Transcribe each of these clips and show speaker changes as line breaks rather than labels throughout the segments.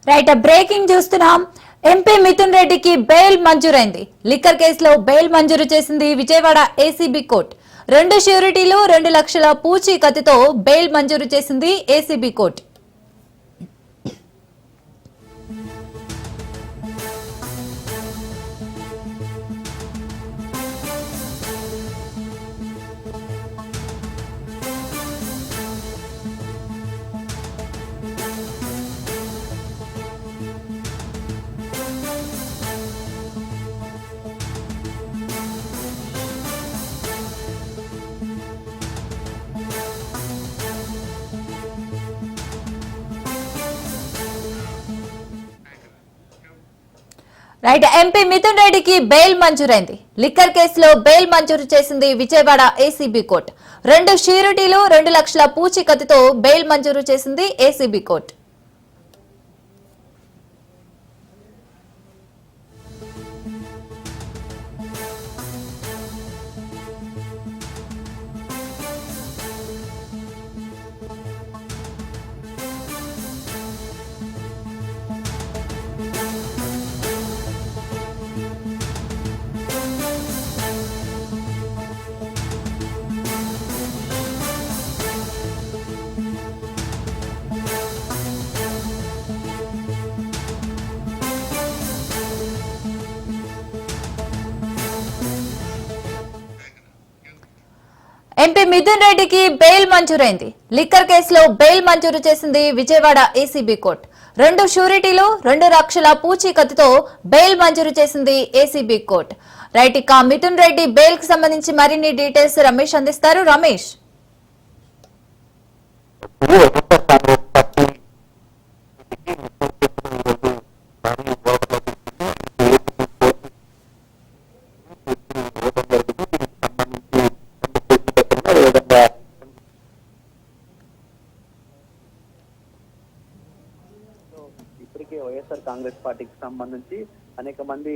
Right, breaking చూస్తున్నాం. MP Mithun రెడ్డికి bail మంజూరైంది. Liquor కేసులో బెయిల్ మంజూరు చేసింది విజయవాడ ఏసీబీ కోర్టు. 2 ష్యూరిటీలు 2 లక్షల పూచీకత్తుతో బెయిల్ మంజూరు చేసింది ACB court. Right, MP Mithun రెడ్డికి బెయిల్ మంజూరైంది. లిక్కర్ కేసులో బెయిల్ మంజూరు చేసింది విజయవాడ ఏసీబీ కోర్టు. 2 ష్యూరిటీలు 2 లక్షల పూచీకత్తుతో బెయిల్ మంజూరు చేసింది ఏసీబీ కోర్టు. ఎంపీ మిథున్ రెడ్డికి బెయిల్ మంజూరైంది. లిక్కర్ కేసులో బెయిల్ మంజూరు చేసింది విజయవాడ ఏసీబీ కోర్టు. 2 ష్యూరిటీలు 2 లక్షల పూచీకత్తుతో బెయిల్ మంజూరు చేసింది ఏసీబీ కోర్టు. రైట్, ఇక మిథున్ రెడ్డి బెయిల్ కి సంబంధించి మరిన్ని డీటెయిల్స్ రమేష్ అందిస్తారు. రమేష్,
ఇప్పటికే వైఎస్ఆర్ కాంగ్రెస్ పార్టీకి సంబంధించి అనేక మంది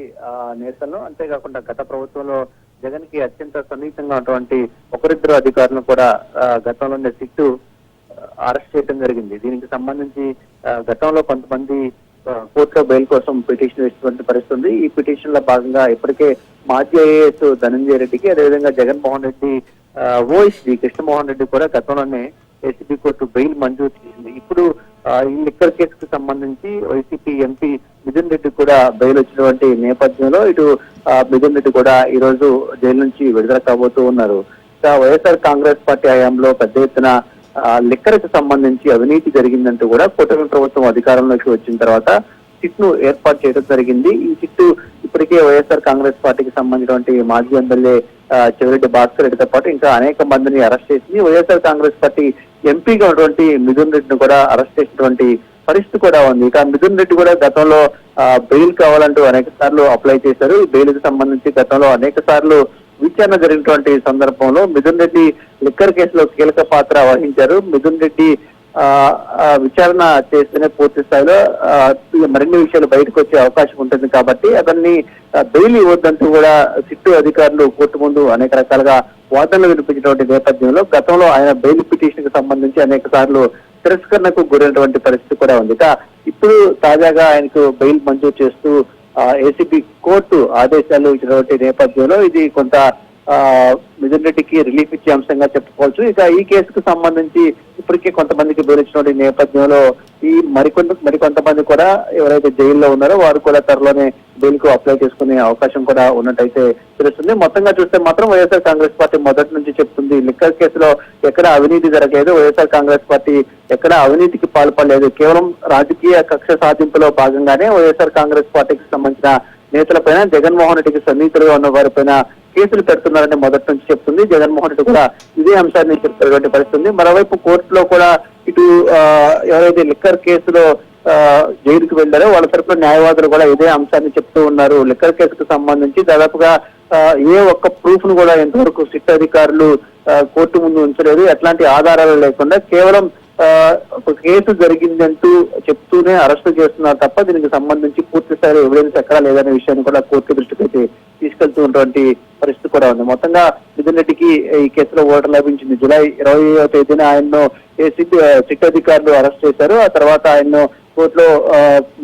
నేతలు, అంతేకాకుండా గత ప్రభుత్వంలో జగన్ కి అత్యంత సన్నిహితంగా ఉన్నటువంటి 1-2 అధికారులను కూడా గతంలోనే సిట్టు అరెస్ట్ చేయడం జరిగింది. దీనికి సంబంధించి గతంలో కొంతమంది కోర్టులో బెయిల్ కోసం పిటిషన్ వేసినటువంటి పరిస్థితి. ఈ పిటిషన్ లో భాగంగా ఇప్పటికే మాజీ ఐఏఎస్ ధనంజయ రెడ్డికి, అదేవిధంగా జగన్మోహన్ రెడ్డి ఓఎస్డీ కృష్ణమోహన్ రెడ్డి కూడా గతంలోనే ఏసీబీ కోర్టు బెయిల్ మంజూరు చేసింది. ఇప్పుడు ఈ లిక్కర్ కేసుకు సంబంధించి వైసీపీ ఎంపీ మిథున్ రెడ్డి కూడా బెయిల్ వచ్చినటువంటి నేపథ్యంలో ఇటు మిథున్ రెడ్డి కూడా ఈ రోజు జైలు నుంచి విడుదల కాబోతూ ఉన్నారు. వైఎస్ఆర్ కాంగ్రెస్ పార్టీ హయాంలో పెద్ద ఎత్తున లిక్కర్ కు సంబంధించి అవినీతి జరిగిందంటూ కూడా కూటమి ప్రభుత్వం అధికారంలోకి వచ్చిన తర్వాత సిట్ ను ఏర్పాటు చేయడం జరిగింది. ఈ సిట్ ఇప్పటికే వైఎస్ఆర్ కాంగ్రెస్ పార్టీకి సంబంధించినటువంటి మాజీ ఎమ్మెల్యే చెవిరెడ్డి భాస్కర్ రెడ్డితో పాటు ఇంకా అనేక మందిని అరెస్ట్ చేసింది. వైఎస్ఆర్ కాంగ్రెస్ పార్టీ ఎంపీగా ఉన్నటువంటి మిథున్ రెడ్డిని కూడా అరెస్ట్ చేసినటువంటి పరిస్థితి కూడా ఉంది. ఇక మిథున్ రెడ్డి కూడా గతంలో బెయిల్ కావాలంటూ అనేక సార్లు అప్లై చేశారు. ఈ బెయిల్ కి సంబంధించి గతంలో అనేక సార్లు విచారణ జరిగినటువంటి సందర్భంలో మిథున్ రెడ్డి లిక్కర్ కేసులో కీలక పాత్ర వహించారు. మిథున్ రెడ్డి విచారణ చేస్తేనే పూర్తి స్థాయిలో మరిన్ని విషయాలు బయటకు వచ్చే అవకాశం ఉంటుంది కాబట్టి అతన్ని బెయిల్ ఇవ్వద్దంటూ కూడా సిట్టు అధికారులు కోర్టు ముందు అనేక రకాలుగా వాదనలు వినిపించినటువంటి నేపథ్యంలో గతంలో ఆయన బెయిల్ పిటిషన్ కి సంబంధించి అనేక సార్లు తిరస్కరణకు గురైనటువంటి పరిస్థితి కూడా ఉంది. ఇప్పుడు తాజాగా ఆయనకు బెయిల్ మంజూరు చేస్తూ ఏసీబీ కోర్టు ఆదేశాలు ఇచ్చినటువంటి నేపథ్యంలో ఇది కొంత మిథున్ రెడ్డికి రిలీఫ్ ఇచ్చే అంశంగా చెప్పుకోవచ్చు. ఇక ఈ కేసుకు సంబంధించి ఇప్పటికే కొంతమందికి బెయిల్ ఇచ్చినటువంటి నేపథ్యంలో ఈ మరికొంతమంది కూడా ఎవరైతే జైల్లో ఉన్నారో వారు కూడా త్వరలోనే బెయిల్ కు అప్లై చేసుకునే అవకాశం కూడా ఉన్నట్టయితే తెలుస్తుంది. మొత్తంగా చూస్తే మాత్రం వైఎస్ఆర్ కాంగ్రెస్ పార్టీ మొదటి నుంచి చెప్తుంది లిక్కర్ కేసులో ఎక్కడ అవినీతి జరగలేదు, వైఎస్ఆర్ కాంగ్రెస్ పార్టీ ఎక్కడ అవినీతికి పాల్పడలేదు, కేవలం రాజకీయ కక్ష సాధింపులో భాగంగానే వైఎస్ఆర్ కాంగ్రెస్ పార్టీకి సంబంధించిన నేతలపైన, జగన్మోహన్ రెడ్డికి సన్నిహితులుగా ఉన్న వారిపైన కేసులు పెడుతున్నారని మొదటి నుంచి చెప్తుంది. జగన్మోహన్ రెడ్డి కూడా ఇదే అంశాన్ని చెప్తున్నటువంటి పరిస్థితి. మరోవైపు కోర్టులో కూడా ఇటు ఎవరైతే లిక్కర్ కేసులో జైలుకు వెళ్లారో వాళ్ళ తరపున న్యాయవాదులు కూడా ఇదే అంశాన్ని చెప్తూ ఉన్నారు. లిక్కర్ కేసుకు సంబంధించి దాదాపుగా ఏ ఒక్క ప్రూఫ్ ను కూడా ఇంతవరకు సిట్ అధికారులు కోర్టు ముందు ఉంచలేదు. ఎట్లాంటి ఆధారాలు లేకుండా కేవలం ఒక కేసు జరిగిందంటూ చెప్తూనే అరెస్టు చేస్తున్నారు తప్ప దీనికి సంబంధించి పూర్తి స్థాయిలో ఎవిడెన్స్ ఎక్కడా లేదనే విషయాన్ని కూడా కోర్టు దృష్టికి అయితే తీసుకెళ్తున్నటువంటి పరిస్థితి కూడా ఉంది. మొత్తంగా మిథున్ రెడ్డికి ఈ కేసులో ఓటు లభించింది. జూలై 20వ తేదీన ఆయన్ను సిట్ అధికారులు అరెస్ట్ చేశారు. ఆ తర్వాత ఆయన్ను కోర్టులో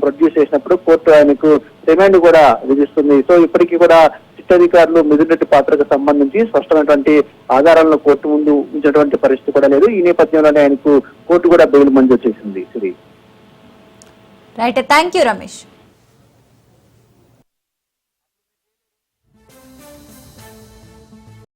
ప్రొడ్యూస్ చేసినప్పుడు కోర్టు ఆయనకు రిమాండ్ కూడా విధిస్తుంది. సో ఇప్పటికీ కూడా సిట్ అధికారులు మిథున్ రెడ్డి పాత్రకు సంబంధించి స్పష్టమైనటువంటి ఆధారాలను కోర్టు ముందు ఉంచినటువంటి పరిస్థితి కూడా లేదు. ఈ నేపథ్యంలోనే ఆయనకు కోర్టు కూడా బెయిల్ మంజూరు చేసింది.
Right, thank you Ramesh.